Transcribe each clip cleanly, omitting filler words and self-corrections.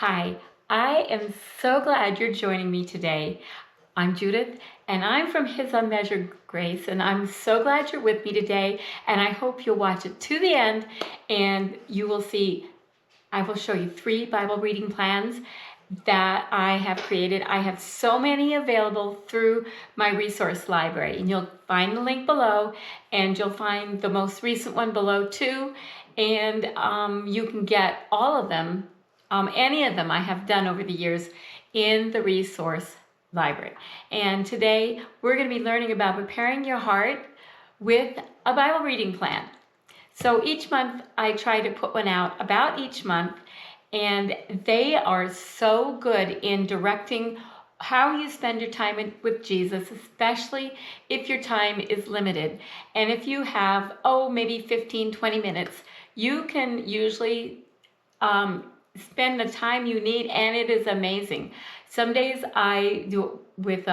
Hi, I am so glad you're joining me today. I'm Judith, and I'm from His Unmeasured Grace, and I'm so glad you're with me today, and I hope you'll watch it to the end, and you will see, I will show you 3 Bible reading plans that I have created. I have so many available through my resource library, and you'll find the link below, and you'll find the most recent one below too, and you can get all of them, any of them I have done over the years in the resource library. And today we're going to be learning about preparing your heart with a Bible reading plan. So each month I try to put one out about each month, and they are so good in directing how you spend your time with Jesus, especially if your time is limited. And if you have, maybe 15, 20 minutes, you can usually spend the time you need, and it is amazing. Some days I do it with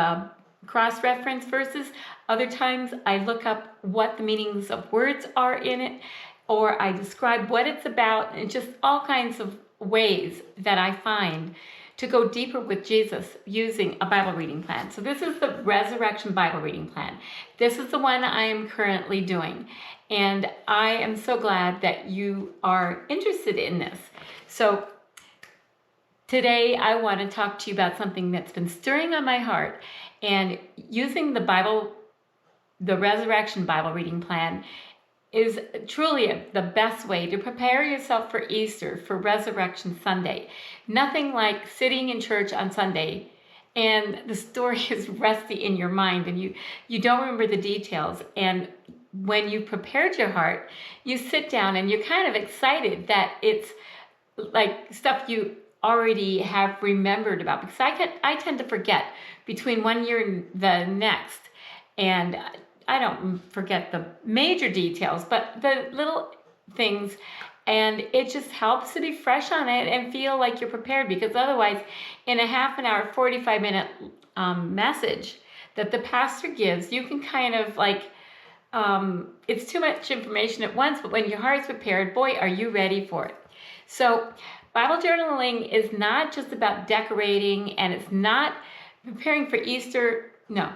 cross-reference verses. Other times I look up what the meanings of words are in it, or I describe what it's about, and just all kinds of ways that I find to go deeper with Jesus using a Bible reading plan. So this is the Resurrection Bible reading plan. This is the one I am currently doing, and I am so glad that you are interested in this. So today I want to talk to you about something that's been stirring on my heart, and using the Resurrection Bible reading plan is truly the best way to prepare yourself for Easter, for Resurrection Sunday. Nothing like sitting in church on Sunday and the story is rusty in your mind and you don't remember the details. And when you prepared your heart, you sit down and you're kind of excited that it's like stuff you already have remembered about, because I tend to forget between one year and the next, and I don't forget the major details, but the little things, and it just helps to be fresh on it and feel like you're prepared, because otherwise in a half an hour, 45-minute message that the pastor gives, you can kind of like, it's too much information at once, but when your heart's prepared, boy, are you ready for it. So Bible journaling is not just about decorating, and it's not preparing for Easter. No,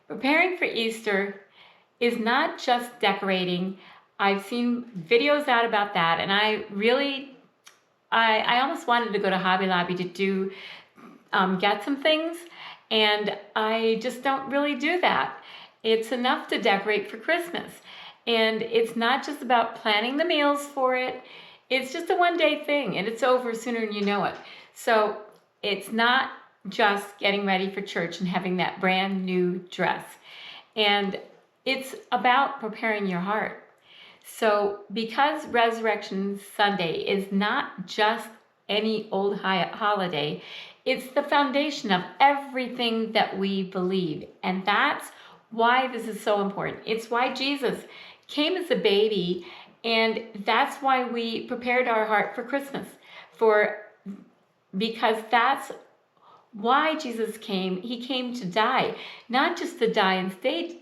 preparing for Easter is not just decorating. I've seen videos out about that, and I almost wanted to go to Hobby Lobby to do get some things, and I just don't really do that. It's enough to decorate for Christmas, and it's not just about planning the meals for it. It's just a one-day thing, and it's over sooner than you know it. So it's not just getting ready for church and having that brand new dress. And it's about preparing your heart. So because Resurrection Sunday is not just any old holiday, it's the foundation of everything that we believe. And that's why this is so important. It's why Jesus came as a baby, and that's why we prepared our heart for Christmas, because that's why Jesus came. He came to die, not just to die and stay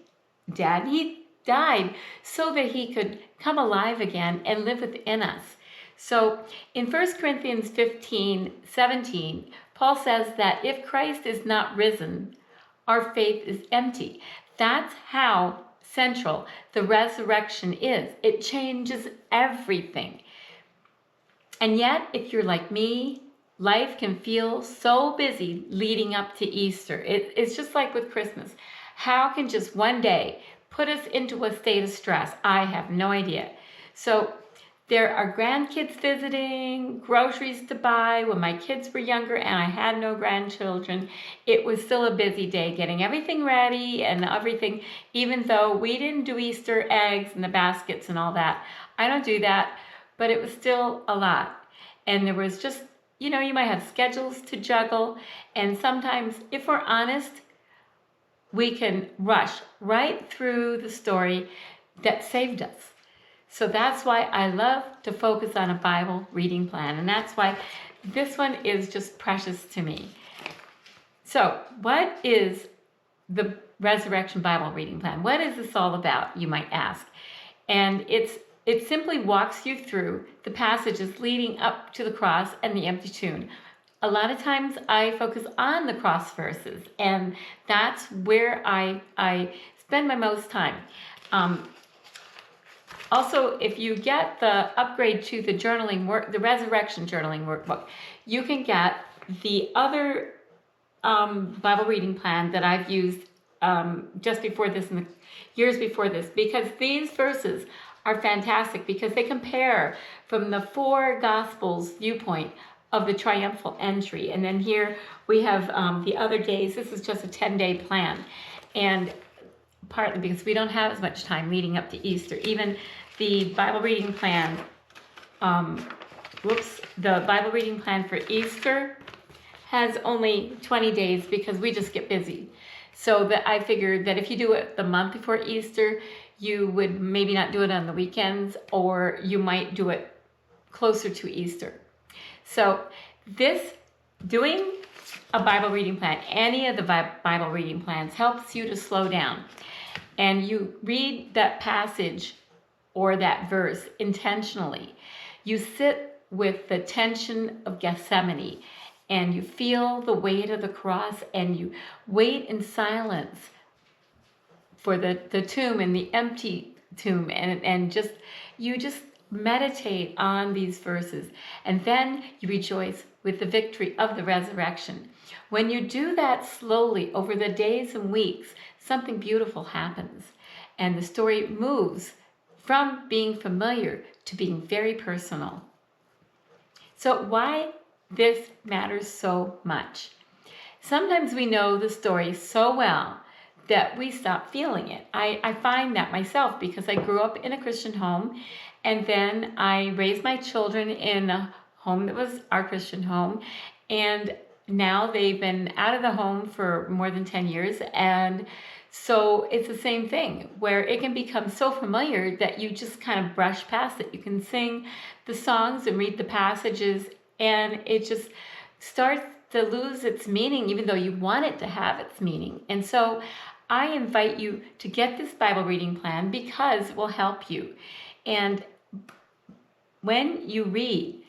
dead. He died so that he could come alive again and live within us. So in 1 Corinthians 15:17, Paul says that if Christ is not risen, our faith is empty. That's how central the resurrection is. It changes everything. And yet, if you're like me, life can feel so busy leading up to Easter. It's just like with Christmas. How can just one day put us into a state of stress? I have no idea. So there are grandkids visiting, groceries to buy. When my kids were younger and I had no grandchildren, it was still a busy day getting everything ready and everything, even though we didn't do Easter eggs and the baskets and all that. I don't do that, but it was still a lot. And there was just, you might have schedules to juggle. And sometimes, if we're honest, we can rush right through the story that saved us. So that's why I love to focus on a Bible reading plan. And that's why this one is just precious to me. So what is the Resurrection Bible reading plan? What is this all about, you might ask? And it simply walks you through the passages leading up to the cross and the empty tomb. a lot of times I focus on the cross verses, and that's where I spend my most time. Also, if you get the upgrade to the the Resurrection journaling workbook, you can get the other Bible reading plan that I've used just before this and the years before this, because these verses are fantastic because they compare from the 4 Gospels viewpoint of the triumphal entry. And then here we have the other days. This is just a 10-day plan. And partly because we don't have as much time leading up to Easter. Even the Bible reading plan, the Bible reading plan for Easter has only 20 days because we just get busy. So that I figured that if you do it the month before Easter, you would maybe not do it on the weekends, or you might do it closer to Easter. So doing a Bible reading plan, any of the Bible reading plans, helps you to slow down. And you read that passage or that verse intentionally. You sit with the tension of Gethsemane, and you feel the weight of the cross, and you wait in silence for the tomb and the empty tomb, and you just meditate on these verses, and then you rejoice with the victory of the resurrection. When you do that slowly over the days and weeks, something beautiful happens, and the story moves from being familiar to being very personal. So why this matters so much? Sometimes we know the story so well that we stop feeling it. I find that myself because I grew up in a Christian home, and then I raised my children in a home that was our Christian home, and now they've been out of the home for more than 10 years, and so it's the same thing where it can become so familiar that you just kind of brush past it. You can sing the songs and read the passages, and it just starts to lose its meaning, even though you want it to have its meaning. And so I invite you to get this Bible reading plan because it will help you. And when you read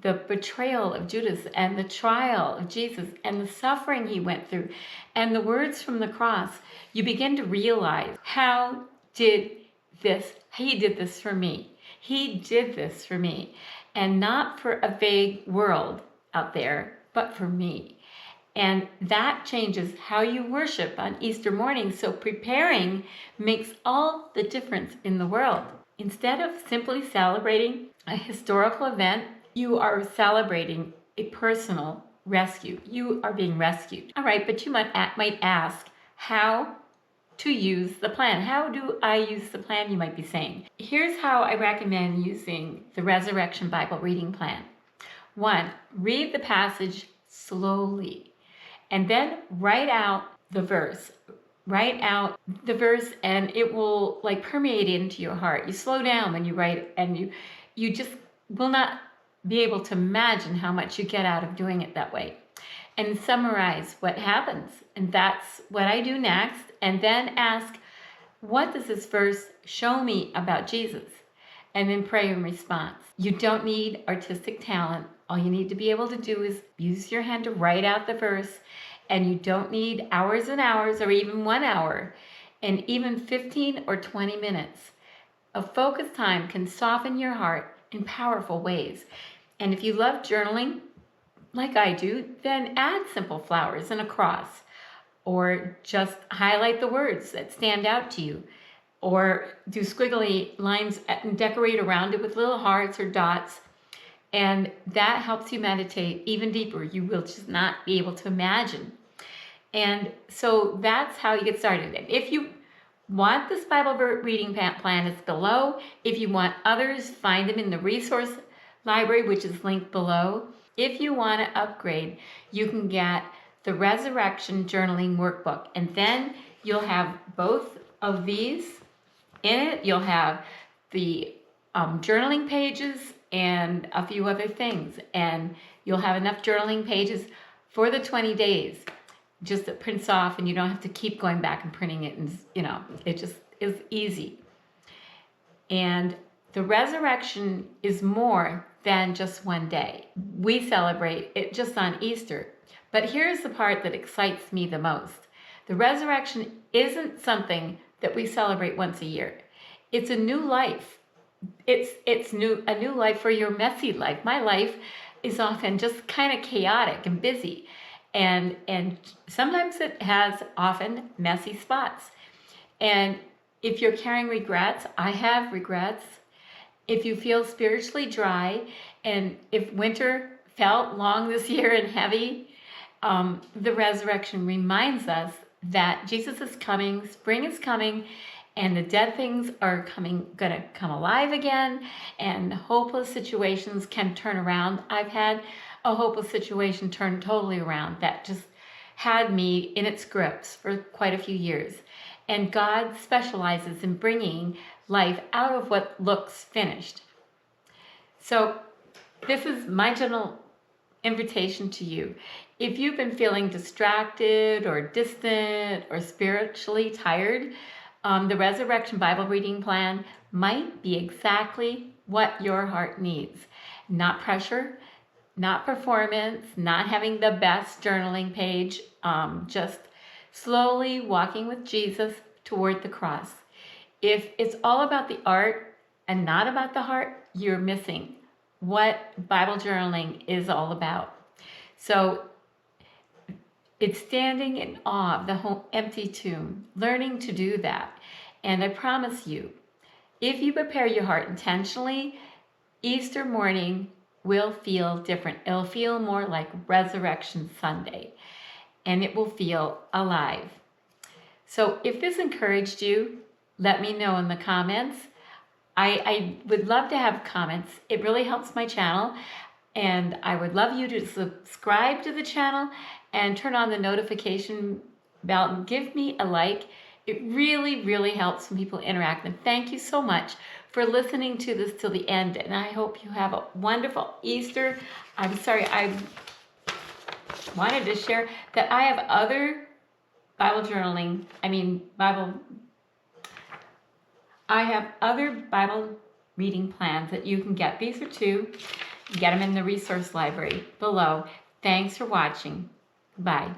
the betrayal of Judas and the trial of Jesus and the suffering he went through and the words from the cross, you begin to realize he did this for me. He did this for me. And not for a vague world out there, but for me. And that changes how you worship on Easter morning. So preparing makes all the difference in the world. Instead of simply celebrating a historical event, you are celebrating a personal rescue. You are being rescued. All right, but you might ask how to use the plan. How do I use the plan, you might be saying. Here's how I recommend using the Resurrection Bible reading plan. 1, read the passage slowly, and then write out the verse. Write out the verse, and it will permeate into your heart. You slow down when you write it, and you just will not be able to imagine how much you get out of doing it that way. And summarize what happens. And that's what I do next. And then ask, what does this verse show me about Jesus? And then pray in response. You don't need artistic talent. All you need to be able to do is use your hand to write out the verse. And you don't need hours and hours or even 1 hour. And even 15 or 20 minutes of focused time can soften your heart in powerful ways. And if you love journaling, like I do, then add simple flowers and a cross, or just highlight the words that stand out to you, or do squiggly lines and decorate around it with little hearts or dots, and that helps you meditate even deeper. You will just not be able to imagine. And so that's how you get started. And if you want this Bible reading plan, it's below. If you want others, find them in the resource library, which is linked below. If you want to upgrade, you can get the Resurrection Journaling Workbook, and then you'll have both of these in it. You'll have the journaling pages and a few other things, and you'll have enough journaling pages for the 20 days. Just it prints off, and you don't have to keep going back and printing it, and it just is easy. And the resurrection is more than just one day. We celebrate it just on Easter. But here's the part that excites me the most. The resurrection isn't something that we celebrate once a year. It's a new life. It's a new life for your messy life. My life is often just kind of chaotic and busy. And sometimes it has often messy spots. And if you're carrying regrets, I have regrets. If you feel spiritually dry, and if winter felt long this year and heavy, the resurrection reminds us that Jesus is coming, spring is coming, and the dead things are gonna come alive again, and hopeless situations can turn around. I've had a hopeless situation turn totally around that just had me in its grips for quite a few years. And God specializes in bringing life out of what looks finished. So this is my gentle invitation to you. If you've been feeling distracted or distant or spiritually tired, the Resurrection Bible Reading Plan might be exactly what your heart needs. Not pressure, not performance, not having the best journaling page, just slowly walking with Jesus toward the cross. If it's all about the art and not about the heart, you're missing what Bible journaling is all about. So it's standing in awe of the empty tomb, learning to do that. And I promise you, if you prepare your heart intentionally, Easter morning will feel different. It'll feel more like Resurrection Sunday, and it will feel alive. So if this encouraged you, let me know in the comments. I would love to have comments. It really helps my channel, and I would love you to subscribe to the channel and turn on the notification bell and give me a like. It really, really helps when people interact. And thank you so much for listening to this till the end, and I hope you have a wonderful Easter. I'm sorry, I wanted to share that I have other I have other Bible reading plans that you can get. These are two. Get them in the resource library below. Thanks for watching. Bye.